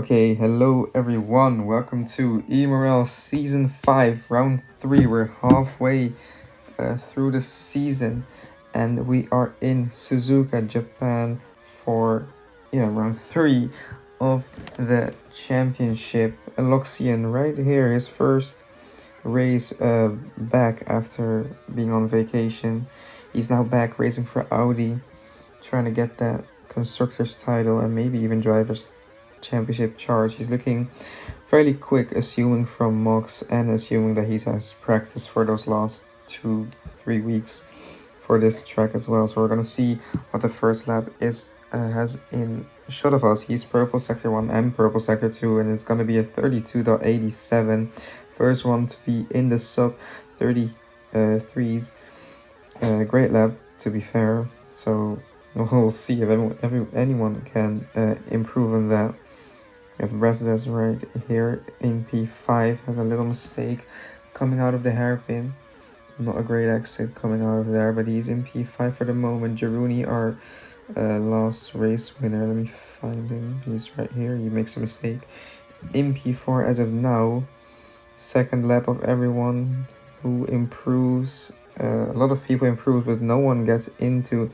Okay, hello everyone. Welcome to eMorel Season 5, Round 3. We're halfway through the season and we are in Suzuka, Japan for round 3 of the championship. Aloxian right here, his first race back after being on vacation. He's now back racing for Audi, trying to get that constructor's title and maybe even driver's championship charge. He's looking fairly quick, assuming from mocks and assuming that he has practice for those last 2-3 weeks for this track as well. So we're gonna see what the first lap has in shot of us. He's purple sector 1 and purple sector 2, and it's gonna be a 32.87. First one to be in the sub 33s. Great lap, to be fair. So we'll see if anyone can improve on that. If Mercedes right here in P5 has a little mistake coming out of the hairpin. Not a great exit coming out of there, but he's in P5 for the moment. Georus, our last race winner. Let me find him. He's right here. He makes a mistake. In P4 as of now. Second lap of everyone who improves. A lot of people improve, but no one gets into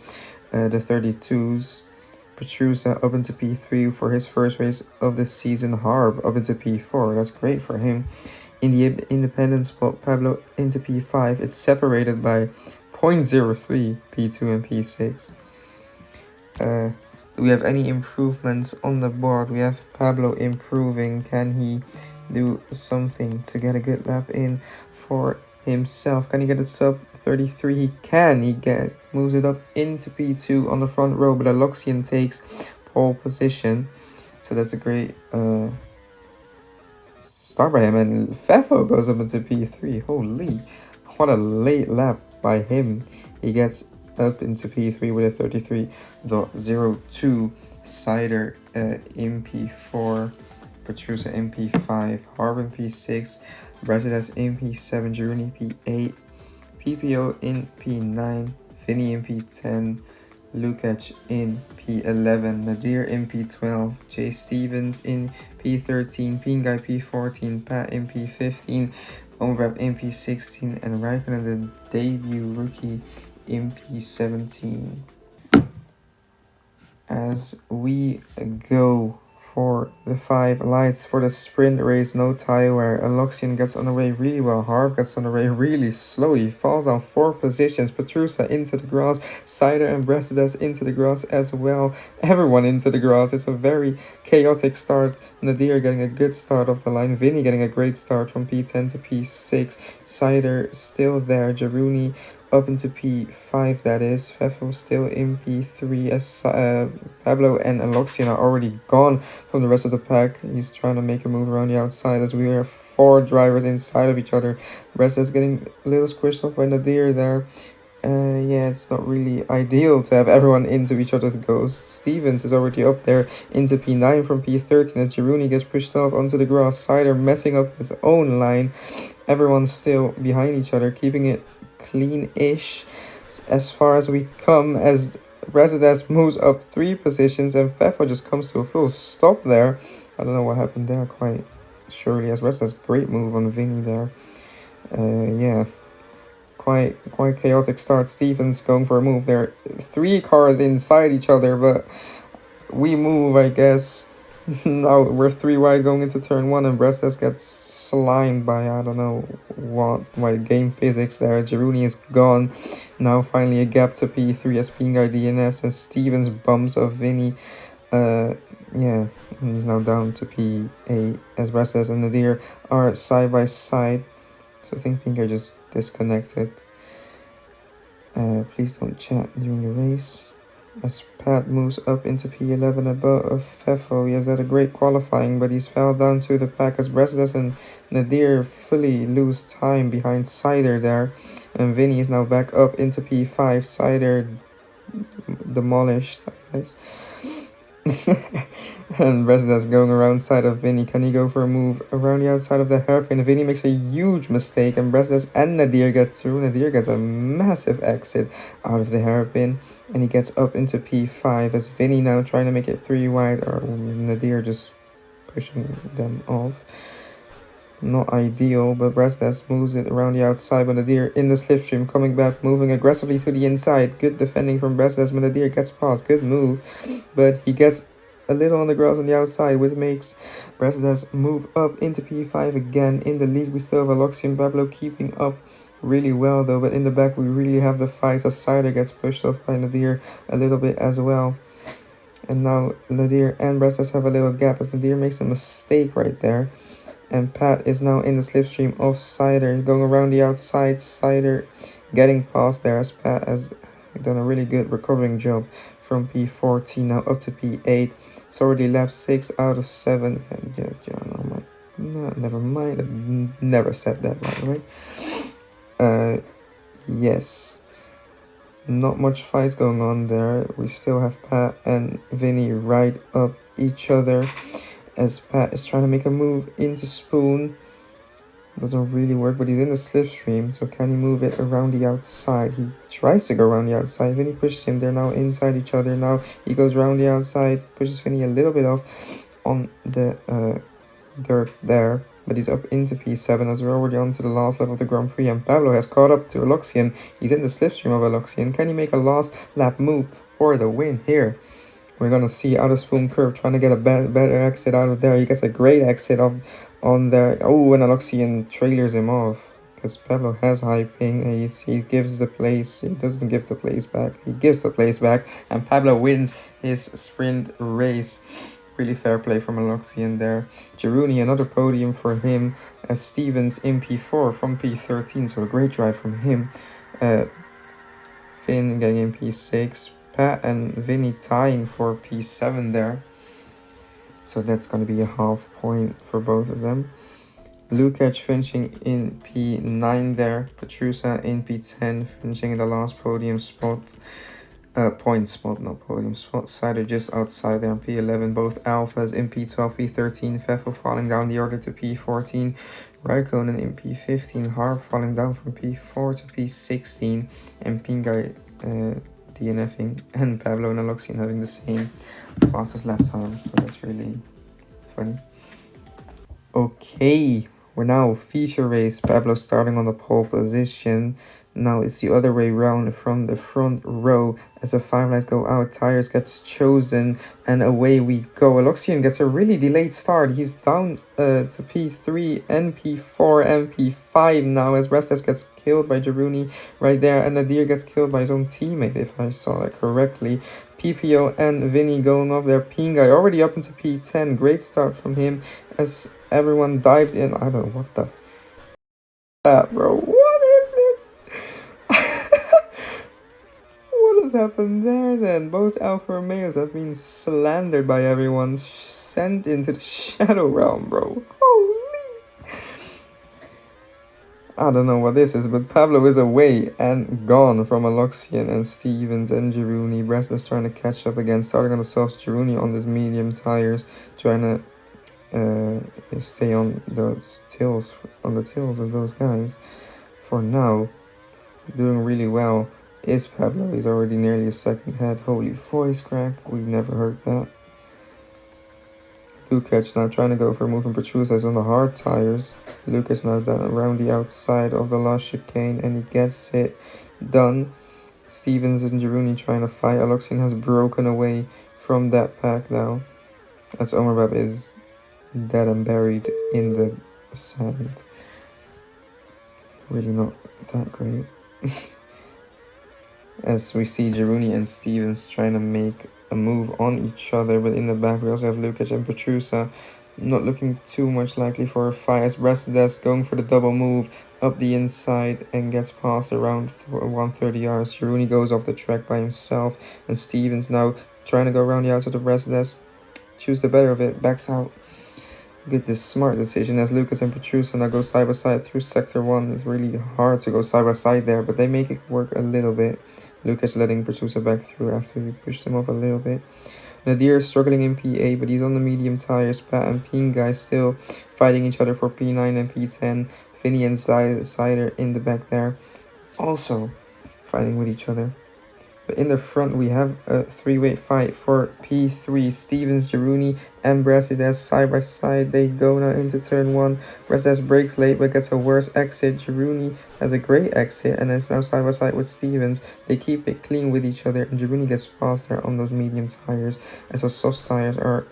the 32s. Petrusa up into P3 for his first race of the season. Harb up into P4. That's great for him. In the independent spot, Pablo into P5. It's separated by 0.03 P2 and P6. Do we have any improvements on the board? We have Pablo improving. Can he do something to get a good lap in for himself? Can he get a sub 33? He can. Moves it up into P2 on the front row, but Aloxian takes pole position. So that's a great start by him, and Fefo goes up into P3. Holy, what a late lap by him. He gets up into P3 with a 33.02. Cider in P4, Petrusa in P5, Harb in P6, Mercedes in P7, Georus P8, PPO in P9, Vinny in P10, Lukács in P11, Nadir in P12, Jay Stevens in P13, Pinguy P14, Pat in P15, Omrep in P16, and Raikkonen, the debut rookie, in P17. As we go for the 5 lights for the sprint race, no tire wear. Aloxian gets on the way really well. Harb gets on the way really slow. He falls down 4 positions. Petrusa into the grass. Cider and Mercedes into the grass as well. Everyone into the grass. It's a very chaotic start. Nadir getting a good start off the line. Vinny getting a great start from P10 to P6. Cider still there. Georus up into P5, that is. Fefo still in P3 as Pablo and Aloxian are already gone from the rest of the pack. He's trying to make a move around the outside as we are 4 drivers inside of each other. Rest is getting a little squished off by Nadir there. Yeah, it's not really ideal to have everyone into each other's ghosts. Stevens is already up there into P9 from P13 as Georus gets pushed off onto the grass. Cider messing up his own line. Everyone's still behind each other, keeping it clean-ish as far as we come, as Mercedes moves up 3 positions and Fefo just comes to a full stop there. I don't know what happened there quite surely, as Mercedes great move on Vinny there. Yeah, quite chaotic start. Stevens going for a move there. 3 cars inside each other, but we move, I guess. Now we're 3 wide going into turn 1 and Mercedes gets slimed by I don't know what game physics there. Georus is gone. Now finally a gap to P3 as Pinguy DNFs and Stevens bumps of Vinny. Yeah, he's now down to P8 as Mercedes and Nadir are side by side. So I think Pinguy just disconnected. Please don't chat during the race. As Pat moves up into P11 above Fefo. He has had a great qualifying, but he's fell down to the pack as Mercedes and Nadir fully lose time behind Cider there. And Vinny is now back up into P5. Cider demolished, I guess. And Mercedes going around side of Vinny. Can he go for a move around the outside of the hairpin? Vinny makes a huge mistake and Mercedes and Nadir get through. Nadir gets a massive exit out of the hairpin and he gets up into P5 as Vinny now trying to make it 3 wide, or Nadir just pushing them off. Not ideal, but Brasdas moves it around the outside. Nadir in the slipstream, coming back, moving aggressively to the inside. Good defending from Brasdas. Nadir gets past. Good move, but he gets a little on the grass on the outside, which makes Brasdas move up into P5 again. In the lead, we still have Aloxian Pablo keeping up really well though, but in the back we really have the fight as Cider gets pushed off by Nadir a little bit as well. And now Nadir and Brasdas have a little gap as Nadir makes a mistake right there. And Pat is now in the slipstream of Cider, going around the outside. Cider getting past there as Pat has done a really good recovering job from P14 now up to P8. It's already lap 6 out of 7. And yeah, John, oh my, no, never mind. I never said that, by the way. Yes. Not much fights going on there. We still have Pat and Vinny right up each other as Pat is trying to make a move into Spoon. Doesn't really work, but he's in the slipstream, so can he move it around the outside? He tries to go around the outside. Vinny pushes him. They're now inside each other. Now he goes around the outside, pushes Vinny a little bit off on the dirt there, but he's up into P7 as we're already on to the last lap of the Grand Prix, and Pablo has caught up to Aloxian. He's in the slipstream of Aloxian. Can he make a last lap move for the win here? We're gonna see out of Spoon curve trying to get a better exit out of there. He gets a great exit on there. Oh, and Aloxian trailers him off because Pablo has high ping and he gives the place. He doesn't give the place back. He gives the place back, and Pablo wins his sprint race. Really fair play from Aloxian there. Jeruni, another podium for him as Stevens in P4 from P13, so a great drive from him. Finn getting in P6. Pat and Vinny tying for P7 there. So that's going to be a half point for both of them. Lukács finishing in P9 there. Petrusa in P10, finishing in the last podium spot. Point spot, not podium spot. Cider just outside there on P11. Both Alphas in P12, P13. Pfeffel falling down the order to P14. Raikkonen in P15. Harp falling down from P4 to P16. And Pingai DNFing. And Pablo and Aloxian having the same fastest lap time. So that's really funny. Okay, we're now feature race. Pablo starting on the pole position. Now it's the other way round from the front row as the 5 lights go out. Tires gets chosen and away we go. Aloxian gets a really delayed start. He's down to P3 and P4 and P5 now as Brasdas gets killed by Jeruni right there. And Nadir gets killed by his own teammate if I saw that correctly. PPO and Vinny going off there. Pingai already up into P10. Great start from him as everyone dives in. I don't know what the that, bro. What is this? What has happened there then? Both Alfa Romeos have been slandered by everyone, sent into the shadow realm, bro. Holy! I don't know what this is, but Pablo is away and gone from Aloxian and Stevens and Jeruni. Brasdas trying to catch up again, starting on the softs. Jeruni on his medium tires, trying to stay on those tails, on the tails of those guys. For now, doing really well is Pablo. He's already nearly a second head. Holy voice crack, we never heard that. Lukács now trying to go for a move from Petrusa on the hard tires. Lukács now down around the outside of the last chicane and he gets it done. Stevens and Jeruni trying to fight. Aloxian has broken away from that pack now as Omerbab is dead and buried in the sand. Really not that great. As we see Jeruni and Stevens trying to make a move on each other, but in the back we also have Lukács and Petrusa not looking too much likely for a fight as Brasdas going for the double move up the inside and gets past around 130 yards. Jeruni goes off the track by himself and Stevens now trying to go around the outside of Brasdas. Choose the better of it, backs out. Get this smart decision as Lukács and Petrusa now go side by side through sector 1. It's really hard to go side by side there, but they make it work a little bit. Lukács letting Petrusa back through after he pushed him off a little bit. Nadir struggling in P8, but he's on the medium tires. Pat and Pingai still fighting each other for P9 and P10. Vinny and Cider in the back there, also fighting with each other. But in the front, we have a three-way fight for P3. Stevens, Geruni, and Brasidas side by side. They go now into turn 1. Brasidas breaks late but gets a worse exit. Geruni has a great exit and is now side by side with Stevens. They keep it clean with each other, and Geruni gets faster on those medium tires. And so soft tires are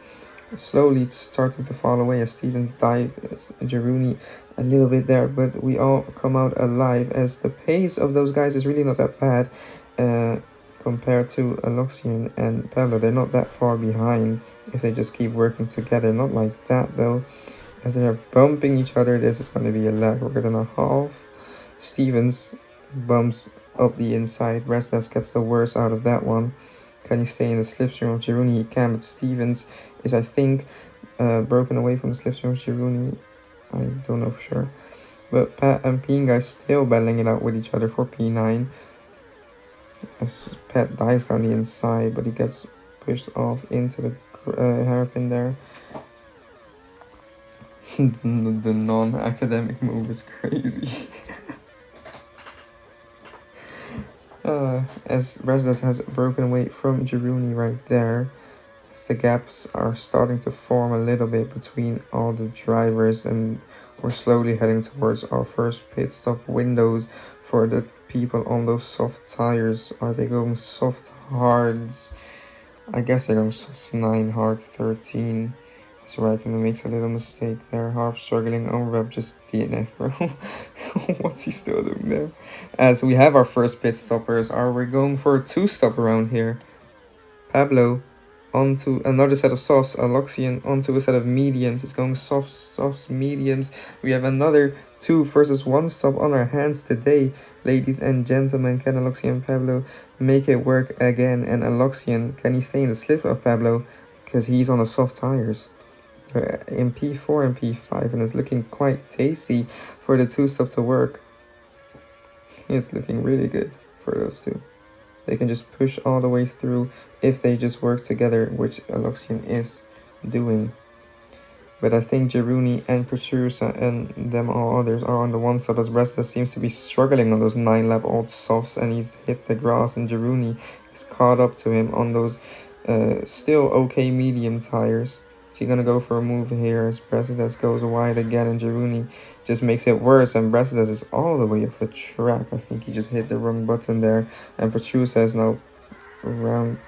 slowly starting to fall away as Stevens dives Geruni a little bit there. But we all come out alive as the pace of those guys is really not that bad. Compared to Algfish and Pablo, they're not that far behind if they just keep working together. Not like that though. If they're bumping each other, this is going to be a lag. We're going to half. Stevens bumps up the inside. Restless gets the worst out of that one. Can he stay in the slipstream of Geruni? He can, but Stevens is, I think, broken away from the slipstream of Geruni. I don't know for sure. But Pat and Pinga still battling it out with each other for P9. As Pat dives down the inside, but he gets pushed off into the hairpin there. The non-academic move is crazy. As Resdas has broken away from Geruni right there, as the gaps are starting to form a little bit between all the drivers, and we're slowly heading towards our first pit stop windows for the people on those soft tires. Are they going soft hards? I guess they're going soft 9, hard 13. So Raikkonen makes a little mistake there. Harp struggling on rep, just DNF, bro. What's he still doing there? As we have our first pit stoppers, are we going for a 2-stop around here? Pablo onto another set of softs, Aloxian onto a set of mediums. It's going softs, mediums. We have another 2 versus 1 stop on our hands today. Ladies and gentlemen, can Aloxian and Pablo make it work again? And Aloxian, can he stay in the slip of Pablo? Because he's on the soft tires. In P4 and P5, and it's looking quite tasty for the 2-stop to work. It's looking really good for those two. They can just push all the way through if they just work together, which Aloxian is doing. But I think Geruni and Petrusa and them all others are on the 1-stop, as Bresta seems to be struggling on those 9-lap old softs, and he's hit the grass, and Geruni is caught up to him on those still okay medium tires. So you're going to go for a move here as Brasidas goes wide again, and Geruni just makes it worse, and Brasidas is all the way off the track. I think he just hit the wrong button there, and Petrusa is now down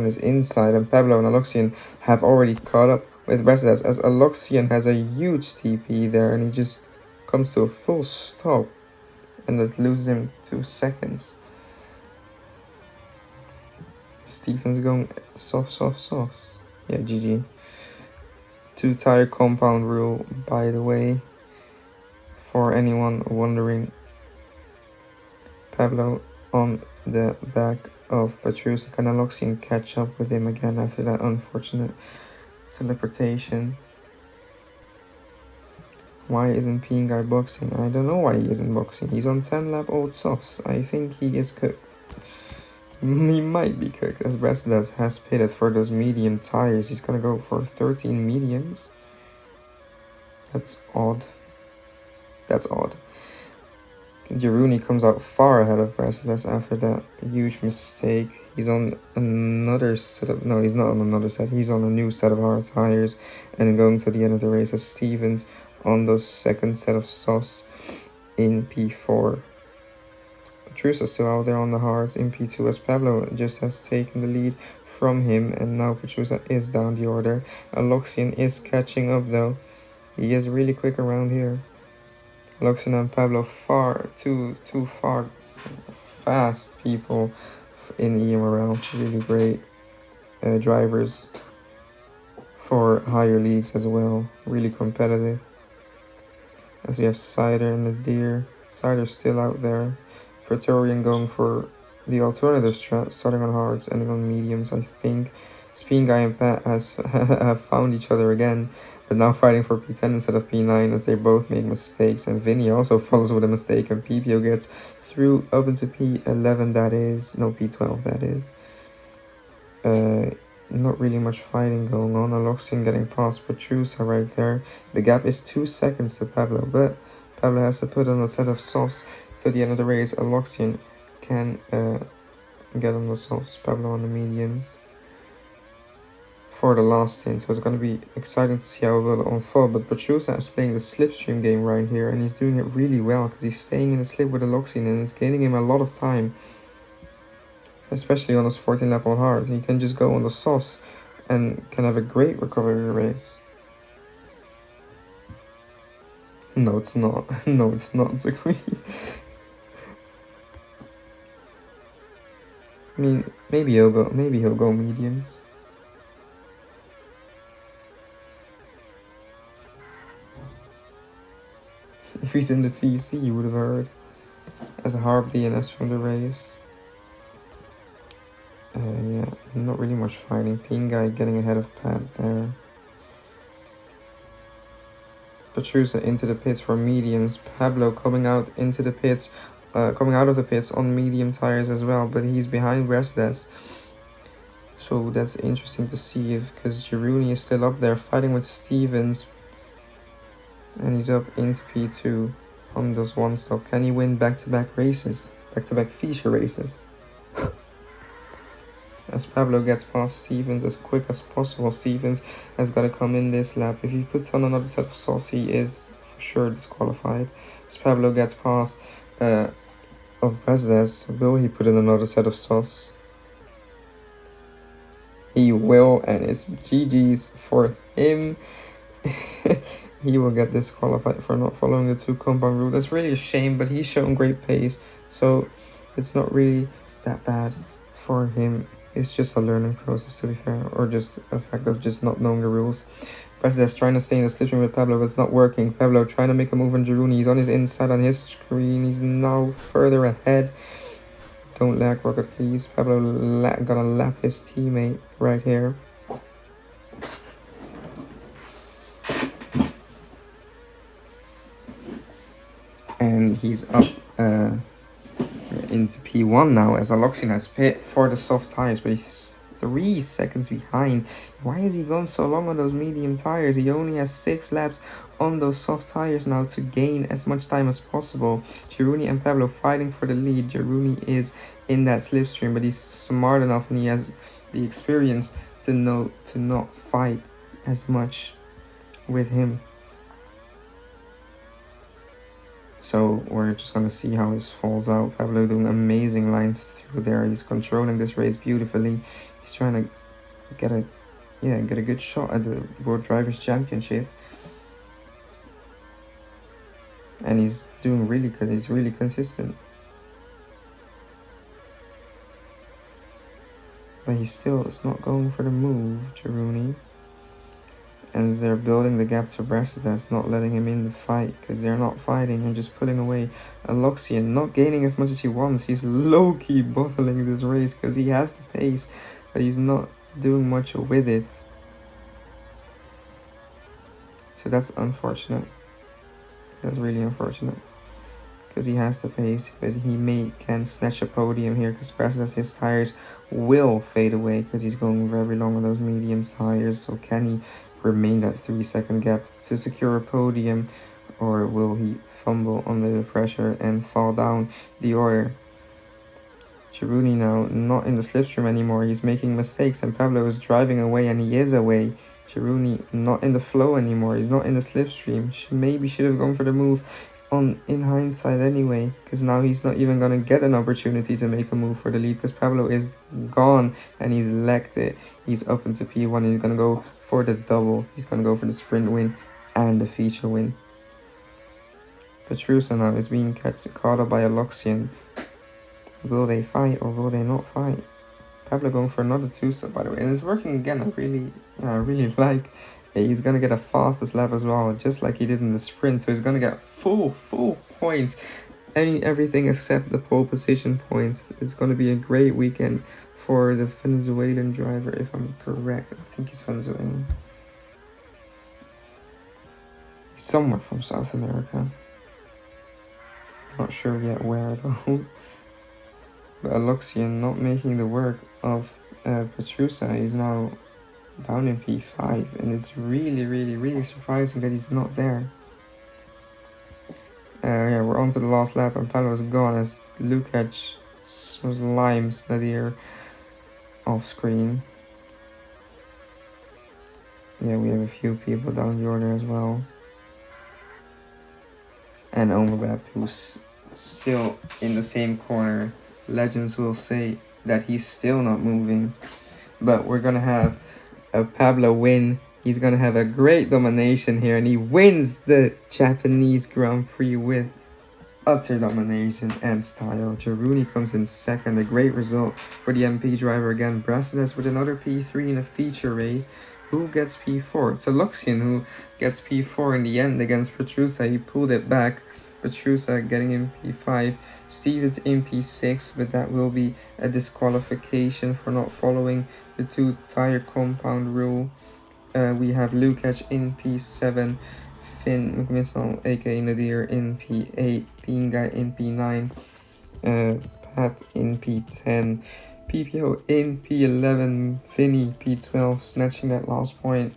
his inside, and Pablo and Aloxian have already caught up with Brasidas, as Aloxian has a huge TP there, and he just comes to a full stop, and that loses him 2 seconds. Stevens going soft. Yeah, GG. 2-tire compound rule, by the way, for anyone wondering. Pablo on the back of Petrus. Can Aloxian catch up with him again after that unfortunate teleportation? Why isn't Guy boxing? I don't know why he isn't boxing. He's on 10-lap old softs. I think he is cooked. He might be cooked, as Brasidas has pitted for those medium tires. He's gonna go for 13 mediums. That's odd. Geruni comes out far ahead of Brasidas after that huge mistake. He's on another set of... No, he's not on another set. He's on a new set of hard tires. And going to the end of the race as Stevens on those second set of softs in P4. Petrusa still out there on the hards in P2, as Pablo just has taken the lead from him, and now Petrusa is down the order. Aloxian is catching up though. He is really quick around here. Aloxian and Pablo too far fast people in EMRL. Really great drivers for higher leagues as well. Really competitive. As we have Cider and the Deer. Cider's still out there. Praetorian going for the alternative strat, starting on hards, ending on mediums, I think. Spin Guy and Pat have found each other again, but now fighting for P10 instead of P9 as they both make mistakes. And Vinny also follows with a mistake, and PPO gets through up into P11, that is. No, P12, that is. Not really much fighting going on. Aloxian getting past Petrusa right there. The gap is 2 seconds to Pablo, but Pablo has to put on a set of softs to the end of the race. Aloxian can get on the softs, Pablo on the mediums for the last stint. So it's going to be exciting to see how it will unfold. But Petrusa is playing the slipstream game right here, and he's doing it really well because he's staying in the slip with the Loxian, and it's gaining him a lot of time, especially on his 14 lap on hard. He can just go on the softs and can have a great recovery race. No, it's not. No, it's not, Zakui. I mean, maybe he'll go mediums. If he's in the VC, you would have heard. As a Harp DNS from the race. Yeah, not really much fighting. Ping guy getting ahead of Pat there. Petrusa into the pits for mediums. Pablo coming out into the pits, coming out of the pits on medium tires as well, but he's behind Resdes. So that's interesting to see because Giruni is still up there fighting with Stevens. And he's up into P2 on those one stop. Can he win back-to-back races? Back-to-back feature races? As Pablo gets past Stevens as quick as possible. Stevens has got to come in this lap. If he puts on another set of sauce, he is for sure disqualified. As Pablo gets past of Resdes, will he put in another set of sauce? He will, and it's GG's for him. He will get disqualified for not following the 2 compound rule. That's really a shame, but he's shown great pace, so it's not really that bad for him. It's just a learning process, to be fair, or just a fact of just not knowing the rules. Resdes trying to stay in the slipstream with Pablo, but it's not working. Pablo trying to make a move on Giruni. He's on his inside on his screen. He's now further ahead. Don't lag, Rocket, please. Pablo gonna lap his teammate right here. And he's up into P1 now as Aloxian has pit for the soft tires, but he's 3 seconds behind. Why is he going so long on those medium tires? He only has 6 laps on those soft tires now to gain as much time as possible. Giruni and Pablo fighting for the lead. Giruni is in that slipstream, but he's smart enough and he has the experience to know to not fight as much with him. So we're just going to see how this falls out. Pablo doing amazing lines through there. He's controlling this race beautifully. He's trying to get a good shot at the World Drivers' Championship. And he's doing really good. He's really consistent. But he still is not going for the move, Giruni. And they're building the gap to Brasset, that's not letting him in the fight because they're not fighting and just pulling away Aloxian, not gaining as much as he wants. He's low-key bottling this race because he has the pace, but he's not doing much with it. So that's unfortunate. That's really unfortunate because he has the pace, but he can snatch a podium here because Brasset, his tires will fade away because he's going very long on those medium tires. So can he remain that 3-second gap to secure a podium, or will he fumble under the pressure and fall down the order? Giruni now not in the slipstream anymore. He's making mistakes and Pablo is driving away, and he is away. Giruni not in the flow anymore. He's not in the slipstream. Maybe should have gone for the move in hindsight anyway, because now he's not even going to get an opportunity to make a move for the lead because Pablo is gone and he's legged it. He's up into P1. He's going to go for the double. He's going to go for the sprint win and the feature win. Petrusa now is being caught up by Aloxian. Will they fight or will they not fight? Pablo going for another 2-stop, by the way, and it's working again. I really like. He's gonna get a fastest lap as well, just like he did in the sprint. So he's gonna get full points, everything except the pole position points. It's gonna be a great weekend for the Venezuelan driver, if I'm correct. I think he's Venezuelan. He's somewhere from South America. Not sure yet where though. But Aloxian not making the work of Petrusa. He's now down in P5, and it's really surprising that he's not there. Yeah, we're on to the last lap, and Pablo is gone as Lukács Limes Nadir off screen. Yeah, we have a few people down the order as well. And Omabab, who's still in the same corner. Legends will say that he's still not moving. But we're gonna have a Pablo win. He's gonna have a great domination here, and he wins the Japanese Grand Prix with utter domination and style. Jaruni comes in second, a great result for the MP driver again. Brasidas with another P3 in a feature race. Who gets P4? It's a Luxian who gets P4 in the end against Petrusa. He pulled it back. Petrusa getting in P5. Stevens in P6, but that will be a disqualification for not following the 2-tire compound rule. We have Lukács in P7. Finn McMissile, aka Nadir, in P8, Pinga in P9, Pat in P10, PPO in P11, Finny P12, snatching that last point,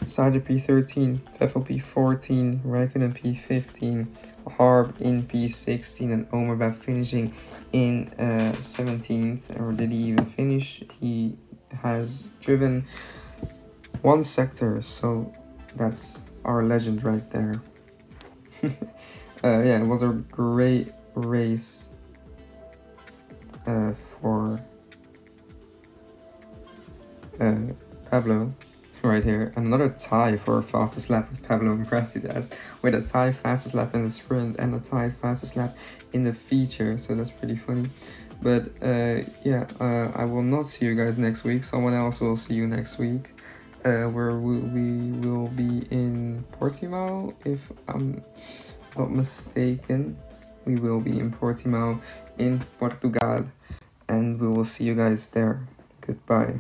Sider P13, Pfeffel P14, Raikkonen P15, Harb in P16, and Omerbab finishing in 17th, or did he even finish? He has driven one sector, so that's our legend right there. Yeah, it was a great race for Pablo right here. And another tie for fastest lap with Pablo and Brasidas, with a tie fastest lap in the sprint and a tie fastest lap in the feature, so that's pretty funny. But yeah, I will not see you guys next week. Someone else will see you next week. Where we will be in Portimao, if I'm not mistaken. We will be in Portimao in Portugal, and we will see you guys there. Goodbye.